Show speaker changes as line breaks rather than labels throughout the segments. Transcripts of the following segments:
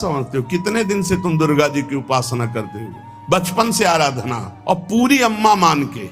समझते हो कितने दिन से तुम दुर्गा जी की उपासना करते हो? बचपन से आराधना, और पूरी अम्मा मान के,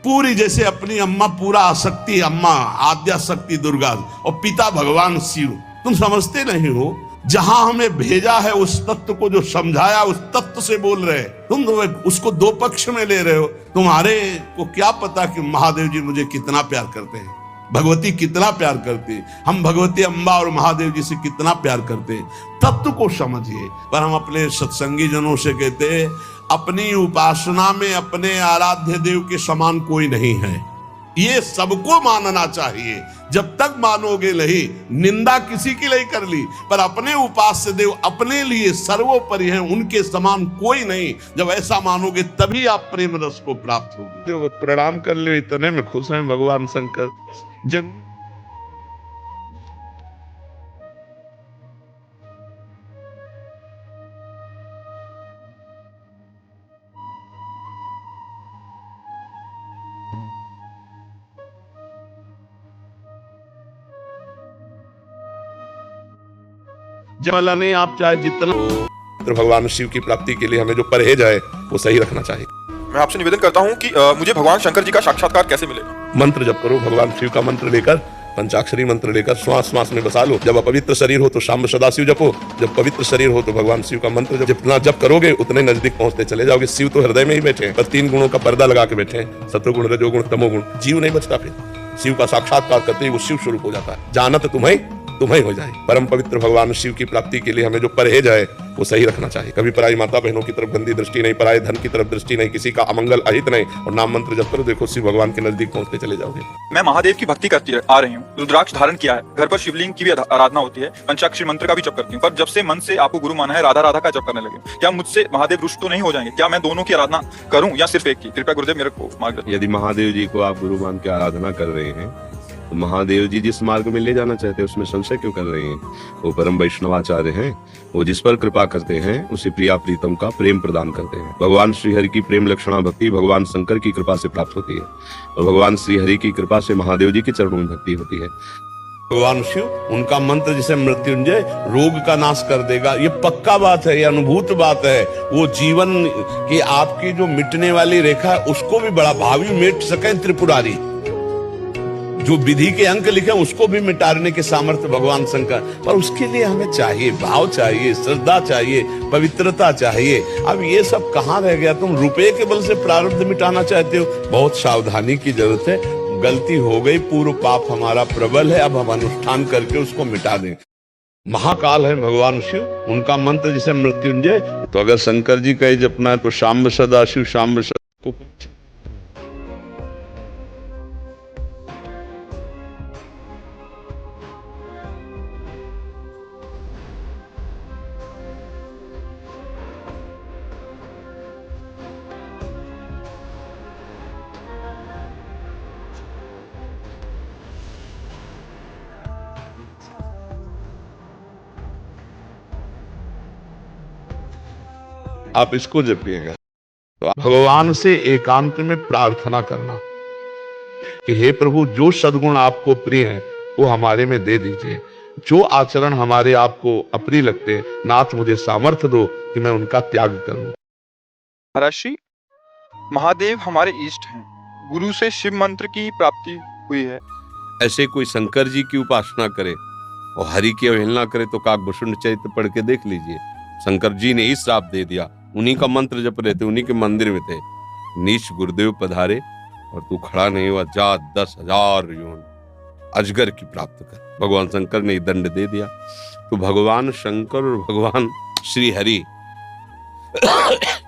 पूरी जैसे अपनी अम्मा, पूरा आसक्ति अम्मा, आद्या शक्ति दुर्गा, और पिता भगवान शिव। तुम समझते नहीं हो, जहां हमें भेजा है उस तत्व को, जो समझाया उस तत्व से बोल रहे, तुम तो उसको दो पक्ष में ले रहे हो। तुम्हारे को क्या पता कि महादेव जी मुझे कितना प्यार करते हैं, भगवती कितना प्यार करती है, हम भगवती अम्बा और महादेव जी से कितना प्यार करते हैं। तत्व को समझिए। पर हम अपने सत्संगी जनों से कहते हैं, अपनी उपासना में अपने आराध्य देव के समान कोई नहीं है, ये सबको मानना चाहिए। जब तक मानोगे नहीं, निंदा किसी की नहीं कर ली, पर अपने उपास्य देव अपने लिए सर्वोपरि हैं, उनके समान कोई नहीं। जब ऐसा मानोगे तभी आप प्रेम रस को प्राप्त होगे। प्रणाम कर ले, इतने में खुश हैं भगवान शंकर। जब जमला नहीं, आप चाहे जितना, तो भगवान शिव की प्राप्ति के लिए हमें जो परहेज है वो सही रखना चाहिए।
मैं आपसे निवेदन करता हूं कि मुझे भगवान शंकर जी का साक्षात्कार कैसे मिलेगा?
मंत्र जप करो, भगवान शिव का मंत्र लेकर, पंचाक्षरी मंत्र लेकर श्वास श्वास में बसा लो। जब अपवित्र शरीर हो तो शाम सदाशिव जपो, जब पवित्र शरीर हो तो भगवान शिव का मंत्र जप। जितना जप करोगे उतने नजदीक पहुंचते चले जाओगे। शिव तो हृदय में ही बैठे हैं, पर 3 गुणों का पर्दा लगा के बैठे हैं, सत्वगुण, रजोगुण, तमोगुण। जीव नहीं बचता, फिर शिव का साक्षात्कार करते ही वो शिव स्वरूप हो जाता है। जानत तुम्हें हो जाए। परम पवित्र भगवान शिव की प्राप्ति के लिए हमें जो परहेज है वो सही रखना चाहिए। कभी पराई माता बहनों की तरफ गंदी दृष्टि नहीं, पराये धन की तरफ दृष्टि नहीं, किसी का अमंगल अहित नहीं, और नाम मंत्र जप करो, देखो शिव भगवान के नजदीक पहुंचते चले जाओगे।
मैं महादेव की भक्ति करती आ रही हूँ, रुद्राक्ष धारण किया है, घर पर शिवलिंग की भी आराधना होती है, पंचाक्षरी मंत्र का भी जप करती हूँ, पर जब से मन से आपको गुरु माना है, राधा राधा का जप करने लगे, क्या मुझसे महादेव रुष्ट तो नहीं हो जाएंगे? क्या मैं दोनों की आराधना करूँ या सिर्फ एक की? कृपया गुरुदेव मेरे को मार्गदर्शन।
यदि महादेव जी को आप गुरु मान के आराधना कर रहे हैं तो महादेव जी जिस मार्ग में ले जाना चाहते हैं उसमें संशय क्यों कर रहे हैं? वो परम वैष्णवाचार्य हैं, वो जिस पर कृपा करते हैं उसे प्रिया प्रीतम का प्रेम प्रदान करते हैं। भगवान श्री हरि की प्रेम लक्षणा भक्ति भगवान शंकर की कृपा से प्राप्त होती है, और भगवान श्री हरि की कृपा से महादेव जी के चरणों में भक्ति होती है।
भगवान शिव, उनका मंत्र जिसे मृत्युंजय, रोग का नाश कर देगा, ये पक्का बात है, ये अनुभूत बात है। वो जीवन की आपकी जो मिटने वाली रेखा है उसको भी बड़ा भावी मिट सके त्रिपुरारी, जो विधि के अंक लिखे उसको भी मिटाने के सामर्थ्य भगवान शंकर। पर उसके लिए हमें चाहिए भाव, चाहिए श्रद्धा, चाहिए पवित्रता चाहिए। अब ये सब कहाँ रह गया? तुम रुपए के बल से प्रारब्ध मिटाना चाहते हो, बहुत सावधानी की जरूरत है। गलती हो गई, पूर्व पाप हमारा प्रबल है, अब हम अनुष्ठान करके उसको मिटा दें। महाकाल है भगवान शिव, उनका मंत्र जिसे मृत्युंजय। तो अगर शंकर जी का ही जपना है तो शाम सदाशिव, शाम सदा। आप इसको जपिएगा तो भगवान से एकांत में प्रार्थना करना कि हे प्रभु, जो सद्गुण आपको प्रिय है वो हमारे में दे दीजिए, जो आचरण हमारे आपको अप्रिय लगते हैं नाथ मुझे सामर्थ्य दो कि मैं उनका त्याग करूं।
महाराज श्री, महादेव हमारे इष्ट हैं, गुरु से शिव मंत्र की प्राप्ति हुई है।
ऐसे कोई शंकर जी की उपासना करे और हरि की अवहेलना करे तो काकभूषुंड चरित्र पढ़ के देख लीजिए। शंकर जी ने ही श्राप दे दिया, उन्हीं का मंत्र जप रहे थे, उन्हीं के मंदिर में थे। नीच गुरुदेव पधारे और तू खड़ा नहीं हुआ, जा 10,000 योन अजगर की प्राप्त कर। भगवान शंकर ने दंड दे दिया। तो भगवान शंकर और भगवान श्री हरि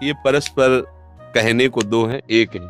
ये परस्पर कहने को दो हैं, एक है।